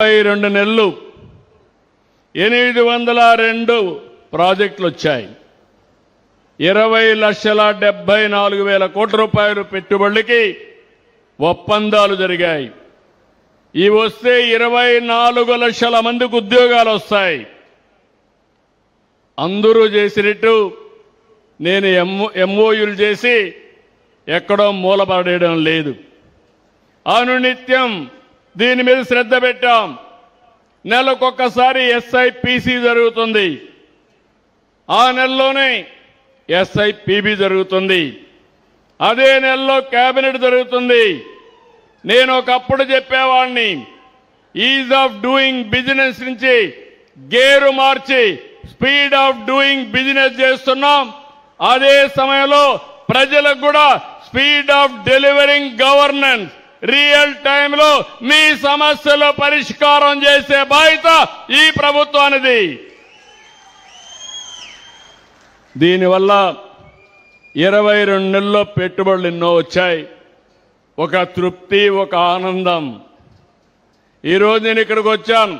22 నెలలు 802 ప్రాజెక్టులు వచ్చాయి. 20,74,000 కోట్ల రూపాయలు పెట్టుబడులకి ఒప్పందాలు జరిగాయి. ఇవి వస్తే 24 లక్షల మందికి ఉద్యోగాలు వస్తాయి. అందరూ చేసినట్టు నేను ఎంఓయూలు చేసి ఎక్కడో మూలపడేయడం లేదు. అనునిత్యం దీని మీద శ్రద్ధ పెట్టాం. నెలకొకసారి ఎస్ఐపిసి జరుగుతుంది, ఆ నెలలోనే ఎస్ఐపిబి జరుగుతుంది, అదే నెలలో కేబినెట్ జరుగుతుంది. నేను ఒకప్పుడు చెప్పేవాడిని, ఈజ్ ఆఫ్ డూయింగ్ బిజినెస్ నుంచి gear March speed of doing business చేస్తున్నాం. అదే సమయంలో ప్రజలకు కూడా speed of delivering governance, real టైంలో మీ సమస్యలు పరిష్కారం చేసే బాధ్యత ఈ ప్రభుత్వానిది. దీనివల్ల 22 నెలల్లో పెట్టుబడులు ఎన్నో వచ్చాయి. ఒక తృప్తి, ఒక ఆనందం. ఈరోజు నేను ఇక్కడికి వచ్చాను.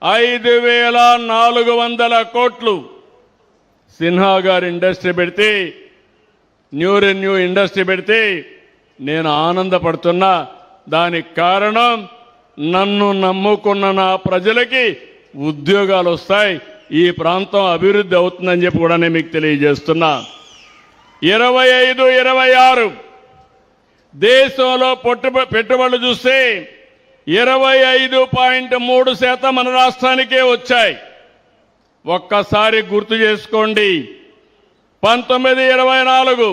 5,400 కోట్లు సిన్హా గారు ఇండస్ట్రీ పెడితే, న్యూ రెన్యూ ఇండస్ట్రీ పెడితే నేను ఆనందపడుతున్నా. దానికి కారణం నన్ను నమ్ముకున్న నా ప్రజలకి ఉద్యోగాలు వస్తాయి, ఈ ప్రాంతం అభివృద్ధి అవుతుందని చెప్పి కూడా నేను మీకు తెలియజేస్తున్నా. 25, 26 దేశంలో పెట్టుబడులు చూస్తే 25.3% మన రాష్ట్రానికే వచ్చాయి. ఒక్కసారి గుర్తు చేసుకోండి, 19, 24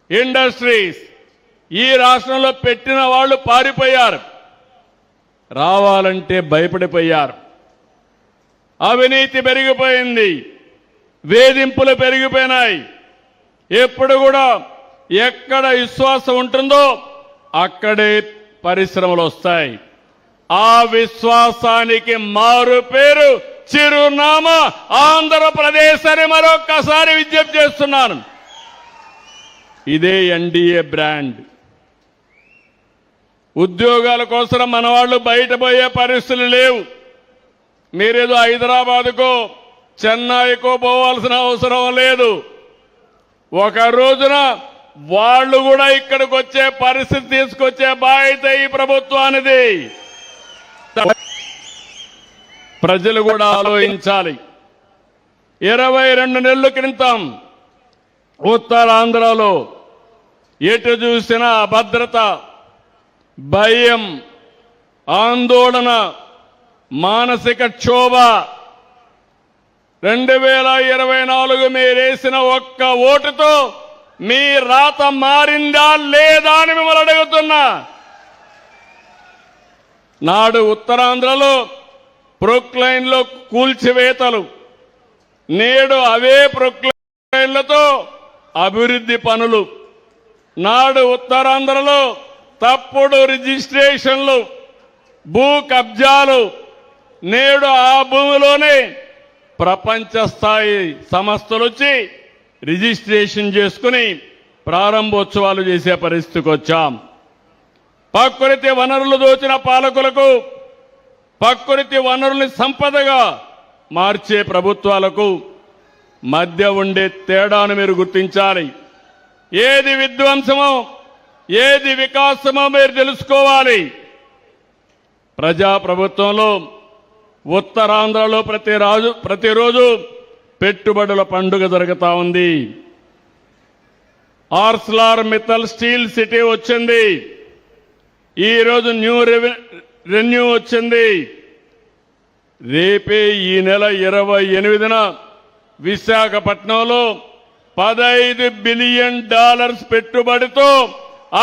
ఇండస్ట్రీస్ ఈ రాష్ట్రంలో పెట్టిన వాళ్ళు పారిపోయారు, రావాలంటే భయపడిపోయారు. అవినీతి పెరిగిపోయింది, వేధింపులు పెరిగిపోయినాయి. ఎప్పుడు కూడా ఎక్కడ విశ్వాసం ఉంటుందో అక్కడే పరిశ్రమలు వస్తాయి. ఆ విశ్వాసానికి మారు పేరు, చిరునామా ఆంధ్రప్రదేశ్ అని మరొక్కసారి విజ్ఞప్తి చేస్తున్నాను. ఇదే ఎన్డీఏ బ్రాండ్. ఉద్యోగాల కోసం మన వాళ్ళు బయట పోయే పరిస్థితులు లేవు. మీరేదో హైదరాబాద్కో చెన్నైకో పోవాల్సిన అవసరం లేదు. ఒక రోజున వాళ్ళు కూడా ఇక్కడికి వచ్చే పరిస్థితి తీసుకొచ్చే బాధ్యత ఈ ప్రభుత్వానిది. ప్రజలు కూడా ఆలోచించాలి. 22 నెలల క్రితం ఉత్తరాంధ్రలో ఎటు చూసినా అభద్రత, భయం, ఆందోళన, మానసిక క్షోభ. 2024 మీరేసిన ఒక్క ఓటుతో మీ రాత మారిందా లేదా అని మిమ్మల్ని అడుగుతున్నా. నాడు ఉత్తరాంధ్రలో ప్రొక్లైన్లో కూల్చివేతలు, నేడు అవే ప్రొక్లైన్లతో అభివృద్ధి పనులు. నాడు ఉత్తరాంధ్రలో తప్పుడు రిజిస్ట్రేషన్లు, భూ కబ్జాలు, నేడు ఆ భూమిలోనే ప్రపంచ స్థాయి సంస్థలు వచ్చి రిజిస్ట్రేషన్ చేసుకుని ప్రారంభోత్సవాలు చేసే పరిస్థితికి వచ్చాం. ప్రకృతి వనరులు దోచిన పాలకులకు, ప్రకృతి వనరుల్ని సంపదగా మార్చే ప్రభుత్వాలకు మధ్య ఉండే తేడాను మీరు గుర్తించాలి. ఏది విధ్వంసమో, ఏది వికాసమో మీరు తెలుసుకోవాలి. ప్రజాప్రభుత్వంలో ఉత్తరాంధ్రలో ప్రతిరోజు పెట్టుబడుల పండుగ జరుగుతా ఉంది. ఆర్సెలర్ మిత్తల్ స్టీల్ సిటీ వచ్చింది, ఈరోజు న్యూ రెన్యూ వచ్చింది. రేపే ఈ నెల 28న విశాఖపట్నంలో $15 బిలియన్ పెట్టుబడితో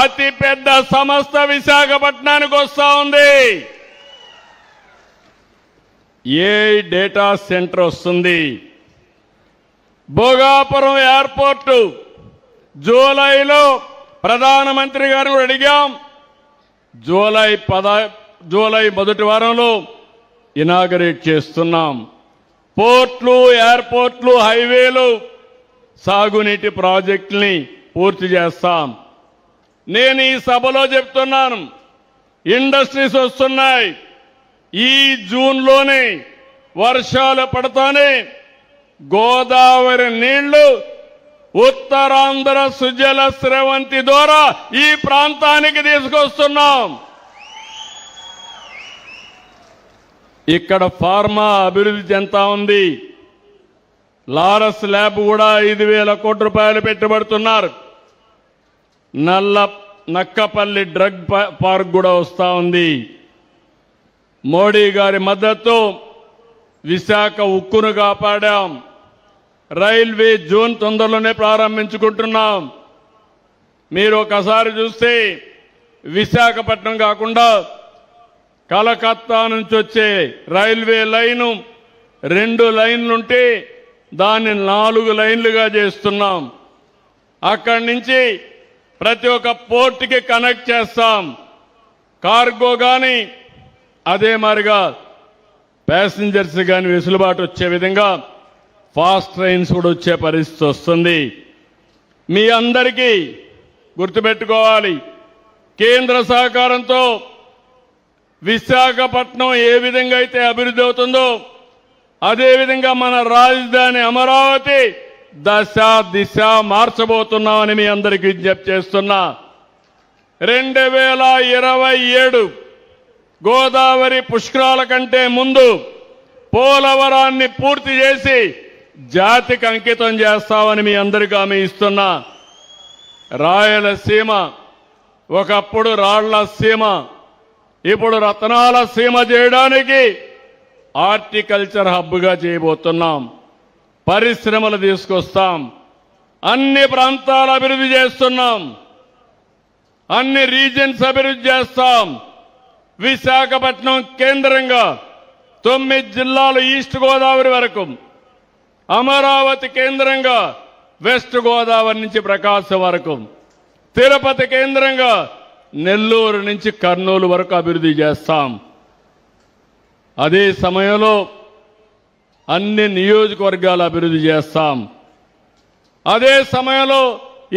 అతి పెద్ద సంస్థ విశాఖపట్నానికి వస్తా ఉంది. ఏ డేటా సెంటర్ వస్తుంది. భోగాపురం ఎయిర్పోర్టు జూలైలో ప్రధానమంత్రి గారు కూడా అడిగాం. జూలై మొదటి వారంలో ఇనాగరేట్ చేస్తున్నాం. పోర్ట్లు, ఎయిర్పోర్ట్లు, హైవేలు, సాగునీటి ప్రాజెక్టుల్ని పూర్తి చేస్తాం. నేను ఈ సభలో చెప్తున్నాను, ఇండస్ట్రీస్ వస్తున్నాయి. ఈ జూన్లోనే వర్షాలు పడతానే గోదావరి నీళ్లు ఉత్తరాంధ్ర సుజల స్రవంతి ద్వారా ఈ ప్రాంతానికి తీసుకొస్తున్నాం. ఇక్కడ ఫార్మా అభివృద్ధి చెందుతా ఉంది. లారస్ ల్యాబ్ కూడా 5,000 కోట్ల రూపాయలు పెట్టుబడుతున్నారు. నక్కపల్లి డ్రగ్ పార్క్ కూడా వస్తా ఉంది. మోడీ గారి మద్దతు విశాఖ ఉక్కును కాపాడాం. రైల్వే జోన్ తొందరలోనే ప్రారంభించుకుంటున్నాం. మీరు ఒకసారి చూస్తే విశాఖపట్నం కాకుండా కలకత్తా నుంచి వచ్చే రైల్వే లైను 2 లైన్లుంటే దాన్ని 4 లైన్లుగా చేస్తున్నాం. అక్కడి నుంచి ప్రతి ఒక్క పోర్టుకి కనెక్ట్ చేస్తాం. కార్గో కానీ అదే మాదిరిగా ప్యాసింజర్స్ కానీ వెసులుబాటు వచ్చే విధంగా ఫాస్ట్ ట్రైన్స్ కూడా వచ్చే పరిస్థితి వస్తుంది. మీ అందరికీ గుర్తుపెట్టుకోవాలి, కేంద్ర సహకారంతో విశాఖపట్నం ఏ విధంగా అయితే అభివృద్ధి అవుతుందో అదేవిధంగా మన రాజధాని అమరావతి దశ దిశ మార్చబోతున్నామని మీ అందరికీ విజ్ఞప్తి చేస్తున్నా. 2027 గోదావరి పుష్కరాల కంటే ముందు పోలవరాన్ని పూర్తి చేసి జాతికి అంకితం చేస్తామని మీ అందరికీ హామీ ఇస్తున్నా. రాయలసీమ ఒకప్పుడు రాళ్ల సీమ, ఇప్పుడు రత్నాల సీమ చేయడానికి హార్టికల్చర్ హబ్గా చేయబోతున్నాం. పరిశ్రమలు తీసుకొస్తాం. అన్ని ప్రాంతాల అభివృద్ధి చేస్తున్నాం. అన్ని రీజన్స్ అభివృద్ధి చేస్తాం. విశాఖపట్నం కేంద్రంగా 9 జిల్లాలు ఈస్ట్ గోదావరి వరకు, అమరావతి కేంద్రంగా వెస్ట్ గోదావరి నుంచి ప్రకాశం వరకు, తిరుపతి కేంద్రంగా నెల్లూరు నుంచి కర్నూలు వరకు అభివృద్ధి చేస్తాం. అదే సమయంలో అన్ని నియోజకవర్గాల అభివృద్ధి చేస్తాం. అదే సమయంలో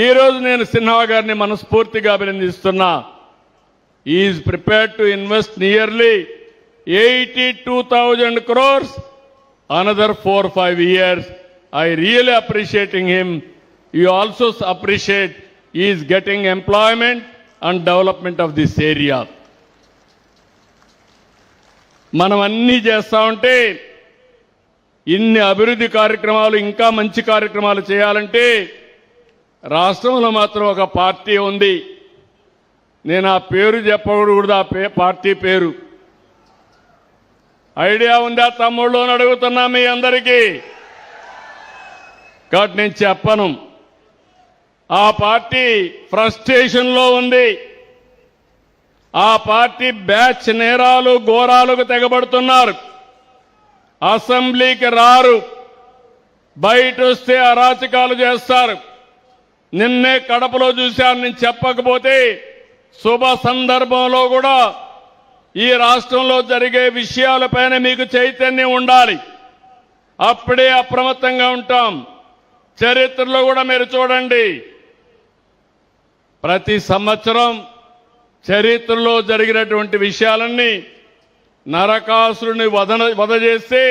ఈరోజు నేను సిన్హా గారిని మనస్ఫూర్తిగా అభినందిస్తున్నా. Is prepared to invest nearly 82,000 crores another 4-5 years. I really appreciating him. You also appreciate he is getting employment and development of this area. మనం అన్నీ చేస్తా ఉంటే ఇన్ని అభివృద్ధి కార్యక్రమాలు ఇంకా మంచి కార్యక్రమాలు చేయాలంటే రాష్ట్రంలో మాత్రం ఒక పార్టీ ఉంది. నేను ఆ పేరు చెప్పకూడదు, ఆ పార్టీ పేరు ఐడియా ఉందా తమ్ముళ్ళు అని అడుగుతున్నా మీ అందరికీ. కాబట్టి నేను చెప్పను. ఆ పార్టీ ఫ్రస్ట్రేషన్లో ఉంది. ఆ పార్టీ బ్యాచ్ నేరాలు ఘోరాలకు తెగబడుతున్నారు. అసెంబ్లీకి రారు, బయట వస్తే అరాచకాలు చేస్తారు. నిన్నే కడపలో చూశాను. నేను చెప్పకపోతే శుభ సందర్భంలో కూడా ఈ రాష్ట్రంలో జరిగే విషయాలపైన మీకు చైతన్యం ఉండాలి. అప్పుడే అప్రమత్తంగా ఉంటాం. చరిత్రలో కూడా మీరు చూడండి, ప్రతి సంవత్సరం చరిత్రలో జరిగినటువంటి విషయాలన్నీ నరకాసురుని వధ చేస్తే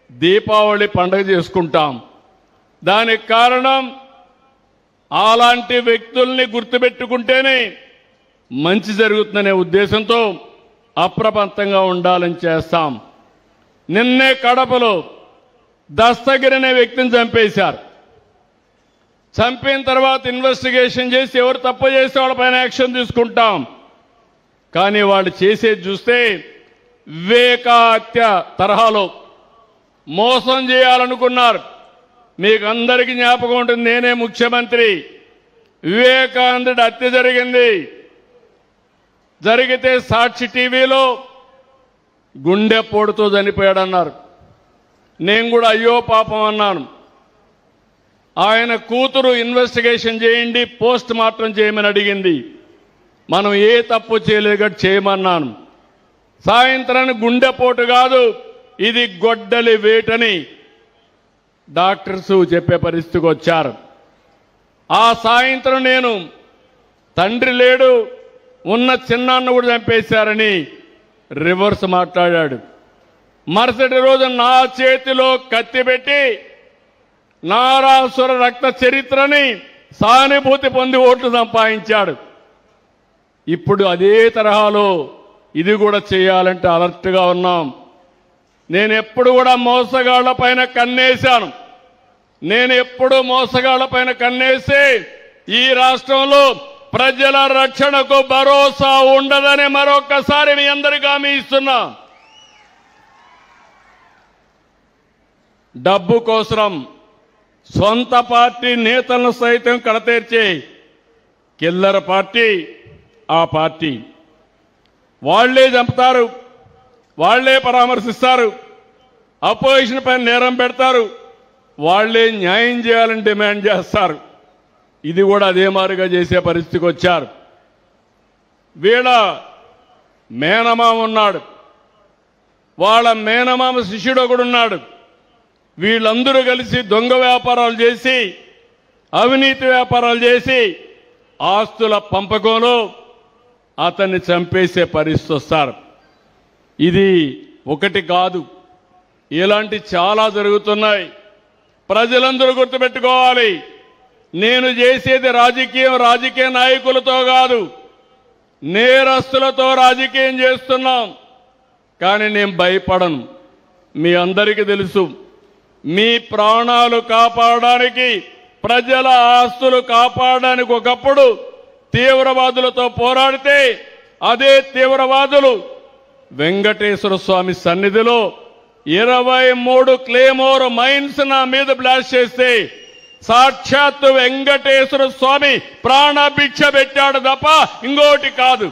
దీపావళి పండుగ చేసుకుంటాం. దానికి కారణం అలాంటి వ్యక్తుల్ని గుర్తుపెట్టుకుంటేనే మంచి జరుగుతుందనే ఉద్దేశంతో అప్రమత్తంగా ఉండాలని చేస్తాం. నిన్నే కడపలో దస్తగిరి అనే వ్యక్తిని చంపేశారు. చంపిన తర్వాత ఇన్వెస్టిగేషన్ చేసి ఎవరు తప్పు చేస్తే వాళ్ళపైన యాక్షన్ తీసుకుంటాం. కానీ వాళ్ళు చేసేది చూస్తే వివేక హత్య తరహాలో మోసం చేయాలనుకున్నారు. మీకు అందరికీ జ్ఞాపకం ఉంటుంది, నేనే ముఖ్యమంత్రి. వివేకానందుడి హత్య జరిగింది. జరిగితే సాక్షి టీవీలో గుండెపోటుతో చనిపోయాడన్నారు. నేను కూడా అయ్యో పాపం అన్నాను. ఆయన కూతురు ఇన్వెస్టిగేషన్ చేయండి, పోస్ట్ మార్టం చేయమని అడిగింది. మనం ఏ తప్పు చేయలేదు చేయమన్నాను. సాయంత్రానికి గుండెపోటు కాదు, ఇది గొడ్డలి వేటని డాక్టర్స్ చెప్పే పరిస్థితికి వచ్చారు. ఆ సాయంత్రం నేను తండ్రి లేడు, ఉన్న చిన్నాన్న కూడా చంపేశారని రివర్స్ మాట్లాడాడు. మరుసటి రోజు నా చేతిలో కత్తి పెట్టి నారాసుర రక్త చరిత్రని సానుభూతి పొంది ఓట్లు సంపాదించాడు. ఇప్పుడు అదే తరహాలో ఇది కూడా చేయాలంటే అలర్ట్గా ఉన్నాం. నేను ఎప్పుడు కూడా మోసగాళ్ల పైన కన్నేశాను. నేను ఎప్పుడు మోసగాళ్ల పైన కన్నేసి ఈ రాష్ట్రంలో ప్రజల రక్షణకు భరోసా ఉండదని మరొక్కసారి మీ అందరికీ హామీ ఇస్తున్నా. డబ్బు కోసం సొంత పార్టీ నేతలను సైతం కడతీర్చే కిల్లర్ పార్టీ ఆ పార్టీ. వాళ్లే చంపుతారు, వాళ్లే పరామర్శిస్తారు, అపోజిషన్ పైన నేరం పెడతారు, వాళ్లే న్యాయం చేయాలని డిమాండ్ చేస్తారు. ఇది కూడా అదే మాదిరిగా చేసే పరిస్థితికి వచ్చారు. వీళ్ళ మేనమామ ఉన్నాడు, వాళ్ళ మేనమామ శిష్యుడు ఒకడున్నాడు. వీళ్ళందరూ కలిసి దొంగ వ్యాపారాలు చేసి, అవినీతి వ్యాపారాలు చేసి ఆస్తుల పంపకంలో అతన్ని చంపేసే పరిస్థితి వస్తారు. ఇది ఒకటి కాదు, ఇలాంటి చాలా జరుగుతున్నాయి. ప్రజలందరూ గుర్తుపెట్టుకోవాలి, నేను చేసేది రాజకీయ నాయకులతో కాదు, నేరస్తులతో రాజకీయం చేస్తున్నాం. కానీ నేను భయపడను. మీ అందరికీ తెలుసు, మీ ప్రాణాలు కాపాడడానికి, ప్రజల ఆస్తులు కాపాడడానికి ఒకప్పుడు తీవ్రవాదులతో పోరాడితే అదే తీవ్రవాదులు వెంకటేశ్వర స్వామి సన్నిధిలో 23 క్లేమోర్ మైన్స్ నా మీద బ్లాస్ట్ చేస్తే సాక్షాత్తు వెంకటేశ్వర స్వామి ప్రాణభిక్ష పెట్టాడు తప్ప ఇంకోటి కాదు.